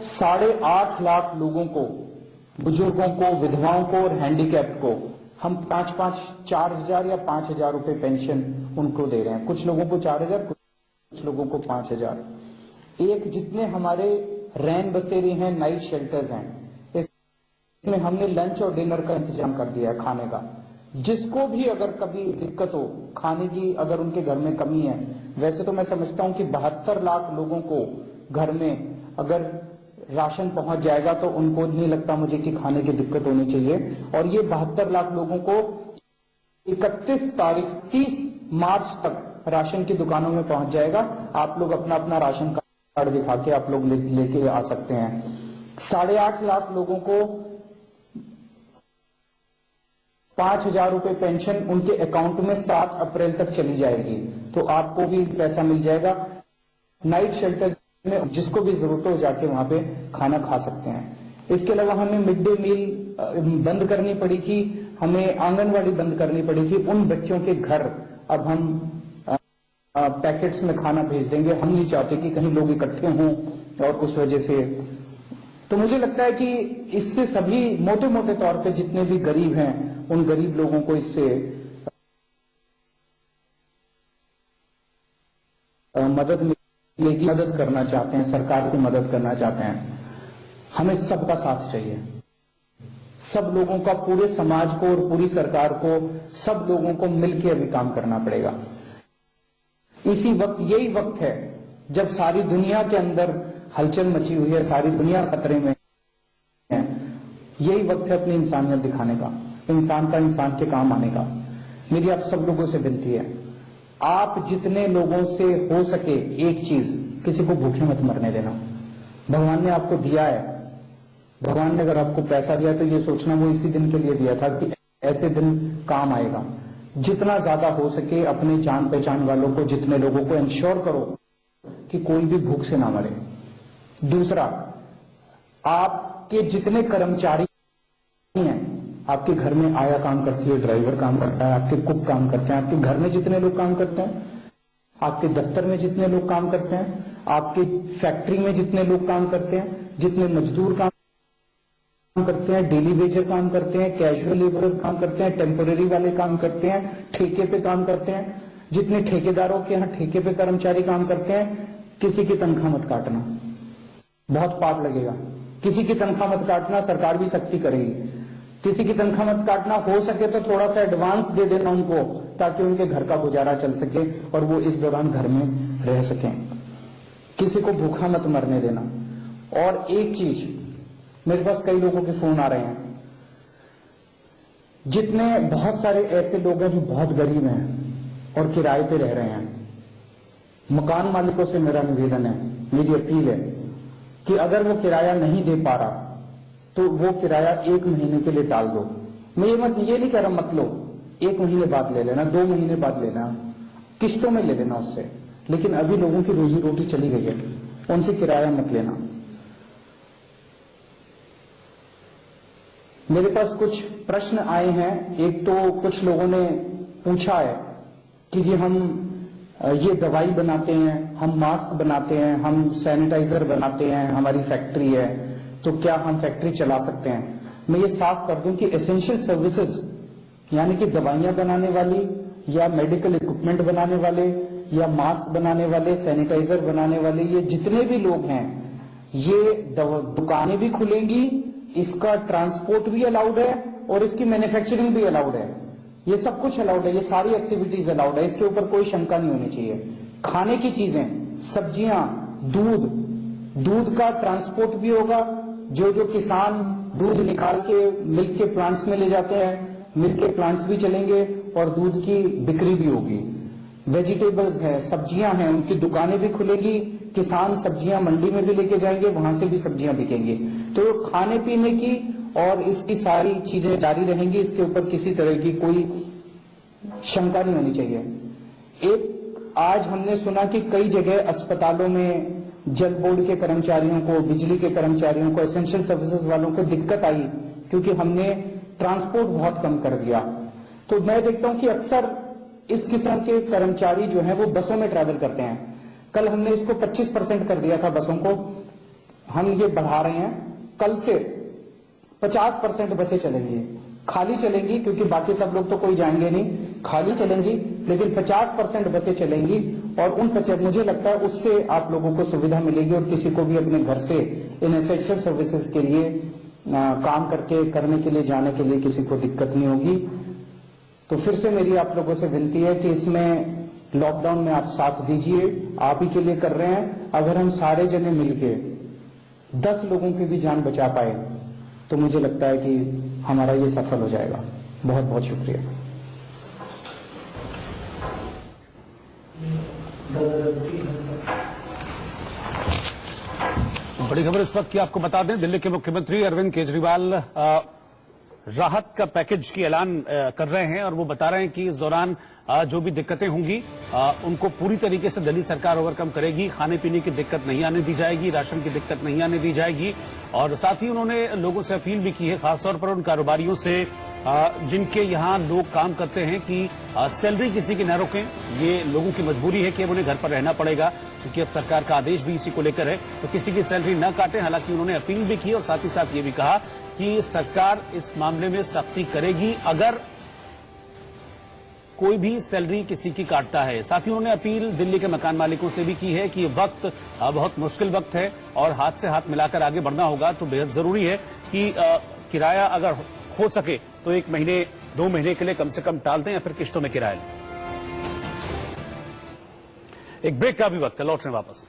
8.5 लाख लोगों को, बुजुर्गों को, विधवाओं को और हैंडीकैप्ड को हम 4,000 या 5,000 रुपए पेंशन उनको दे रहे हैं। कुछ लोगों को 4,000, कुछ लोगों को 5,000। एक जितने हमारे रैन बसेरे हैं, नाइट शेल्टर्स हैं, इसमें हमने लंच और डिनर का इंतजाम कर दिया है, खाने का। जिसको भी अगर कभी दिक्कत हो खाने की, अगर उनके घर में कमी है, वैसे तो मैं समझता हूं कि 72 लाख लोगों को घर में अगर राशन पहुंच जाएगा तो उनको नहीं लगता मुझे कि खाने की दिक्कत होनी चाहिए। और ये 72 लाख लोगों को 30 मार्च तक राशन की दुकानों में पहुंच जाएगा। आप लोग अपना अपना राशन कार्ड दिखा के आप लोग लेके आ सकते हैं। 8.5 लाख लोगों को 5,000 रुपए पेंशन उनके अकाउंट में 7 अप्रैल तक चली जाएगी, तो आपको भी पैसा मिल जाएगा। नाइट शेल्टर में जिसको भी जरूरत हो जाके वहां पे खाना खा सकते हैं। इसके अलावा हमें मिड डे मील बंद करनी पड़ी थी, हमें आंगनवाड़ी बंद करनी पड़ी थी। उन बच्चों के घर अब हम पैकेट्स में खाना भेज देंगे। हम नहीं चाहते कि कहीं लोग इकट्ठे हों और उस वजह से। तो मुझे लगता है कि इससे सभी मोटे मोटे तौर पे जितने भी गरीब हैं उन गरीब लोगों को इससे मदद मिलेगी। मदद करना चाहते हैं, सरकार की मदद करना चाहते हैं। हमें सबका साथ चाहिए, सब लोगों का, पूरे समाज को और पूरी सरकार को, सब लोगों को मिलकर अभी काम करना पड़ेगा। इसी वक्त, यही वक्त है जब सारी दुनिया के अंदर हलचल मची हुई है, सारी दुनिया खतरे में है। यही वक्त है अपनी इंसानियत दिखाने का, इंसान का इंसान के काम आने का। मेरी आप सब लोगों से विनती है, आप जितने लोगों से हो सके एक चीज, किसी को भूखे मत मरने देना। भगवान ने आपको दिया है, भगवान ने अगर आपको पैसा दिया तो ये सोचना वो इसी दिन के लिए दिया था कि ऐसे दिन काम आएगा। जितना ज्यादा हो सके अपने जान पहचान वालों को, जितने लोगों को इंश्योर करो कि कोई भी भूख से ना मरे। दूसरा, आपके जितने कर्मचारी हैं, आपके घर में आया काम करती है, ड्राइवर काम करता है, आपके कुक काम करते हैं, आपके घर में जितने लोग काम करते हैं, आपके दफ्तर में जितने लोग काम करते हैं, आपके फैक्ट्री में जितने लोग काम करते हैं, जितने मजदूर काम करते हैं, डेली वेजर काम करते हैं, कैजुअल लेबर काम करते हैं, टेम्पोररी वाले काम करते हैं, ठेके पे काम करते हैं, जितने ठेकेदारों के यहाँ ठेके पे कर्मचारी काम करते हैं, किसी की तनख्वाह मत काटना, बहुत पाप लगेगा। किसी की तनख्वाह मत काटना, सरकार भी सख्ती करेगी। किसी की तनख्वाह मत काटना, हो सके तो थोड़ा सा एडवांस दे देना उनको, ताकि उनके घर का गुजारा चल सके और वो इस दौरान घर में रह सकें। किसी को भूखा मत मरने देना। और एक चीज, मेरे पास कई लोगों के फोन आ रहे हैं, जितने बहुत सारे ऐसे लोग हैं जो बहुत गरीब हैं और किराए पे रह रहे हैं। मकान मालिकों से मेरा निवेदन है, मेरी अपील है कि अगर वो किराया नहीं दे पा रहा तो वो किराया 1 महीने के लिए टाल दो। मैं ये नहीं कह रहा मत लो, 1 महीने बाद ले लेना, 2 महीने बाद लेना, किस्तों में ले लेना उससे। लेकिन अभी लोगों की रोजी रोटी चली गई है, उनसे किराया मत लेना। मेरे पास कुछ प्रश्न आए हैं। एक तो कुछ लोगों ने पूछा है कि जी हम ये दवाई बनाते हैं, हम मास्क बनाते हैं, हम सैनिटाइजर बनाते हैं, हमारी फैक्ट्री है, तो क्या हम फैक्ट्री चला सकते हैं? मैं ये साफ कर दूं कि एसेंशियल सर्विसेज यानी कि दवाइयां बनाने वाली या मेडिकल इक्विपमेंट बनाने वाले या मास्क बनाने वाले, सैनिटाइजर बनाने वाले, ये जितने भी लोग हैं, ये दुकानें भी खुलेंगी, इसका ट्रांसपोर्ट भी अलाउड है और इसकी मैन्युफैक्चरिंग भी अलाउड है। ये सब कुछ अलाउड है, ये सारी एक्टिविटीज अलाउड है, इसके ऊपर कोई शंका नहीं होनी चाहिए। खाने की चीजें, सब्जियां, दूध का ट्रांसपोर्ट भी होगा। जो किसान दूध निकाल के मिल्क के प्लांट्स में ले जाते हैं, मिल्क के प्लांट्स भी चलेंगे और दूध की बिक्री भी होगी। वेजिटेबल्स है, सब्जियां हैं, उनकी दुकानें भी खुलेगी, किसान सब्जियां मंडी में भी लेके जाएंगे, वहां से भी सब्जियां बिकेंगी। तो खाने पीने की और इसकी सारी चीजें जारी रहेंगी, इसके ऊपर किसी तरह की कोई शंका नहीं होनी चाहिए। एक आज हमने सुना कि कई जगह अस्पतालों में जल बोर्ड के कर्मचारियों को, बिजली के कर्मचारियों को, एसेंशियल सर्विसेज वालों को दिक्कत आई क्योंकि हमने ट्रांसपोर्ट बहुत कम कर दिया। तो मैं देखता हूं कि अक्सर इस किस्म के कर्मचारी जो हैं वो बसों में ट्रैवल करते हैं। कल हमने इसको 25% कर दिया था बसों को। हम ये बढ़ा रहे हैं। कल से 50% बसें चलेंगी, खाली चलेंगी, क्योंकि बाकी सब लोग तो कोई जाएंगे नहीं, खाली चलेंगी, लेकिन 50% बसें चलेंगी। और उन मुझे लगता है उससे आप लोगों को सुविधा मिलेगी और किसी को भी अपने घर से इन एसेंशियल सर्विसेज के लिए काम करने के लिए जाने के लिए किसी को दिक्कत नहीं होगी। तो फिर से मेरी आप लोगों से विनती है कि इसमें लॉकडाउन में आप साथ दीजिए, आप ही के लिए कर रहे हैं। अगर हम सारे जने मिलके 10 लोगों की भी जान बचा पाए तो मुझे लगता है कि हमारा ये सफल हो जाएगा। बहुत बहुत शुक्रिया। बड़ी खबर इस वक्त की आपको बता दें, दिल्ली के मुख्यमंत्री अरविंद केजरीवाल राहत का पैकेज की ऐलान कर रहे हैं और वो बता रहे हैं कि इस दौरान जो भी दिक्कतें होंगी उनको पूरी तरीके से दिल्ली सरकार ओवरकम करेगी। खाने पीने की दिक्कत नहीं आने दी जाएगी, राशन की दिक्कत नहीं आने दी जाएगी। और साथ ही उन्होंने लोगों से अपील भी की है, खासतौर पर उन कारोबारियों से जिनके यहां लोग काम करते हैं, कि सैलरी किसी की न रोकें। ये लोगों की मजबूरी है कि अब उन्हें घर पर रहना पड़ेगा, क्योंकि अब सरकार का आदेश भी इसी को लेकर है, तो किसी की सैलरी न काटें। हालांकि उन्होंने अपील भी की और साथ ही साथ ये भी कहा कि सरकार इस मामले में सख्ती करेगी अगर कोई भी सैलरी किसी की काटता है। साथ ही उन्होंने अपील दिल्ली के मकान मालिकों से भी की है कि ये वक्त बहुत मुश्किल वक्त है और हाथ से हाथ मिलाकर आगे बढ़ना होगा। तो बेहद जरूरी है कि किराया अगर हो सके तो 1 महीने 2 महीने के लिए कम से कम टाल दें या फिर किश्तों में किराया लें। एक ब्रेक का भी वक्त है, लौट रहे हैं वापस।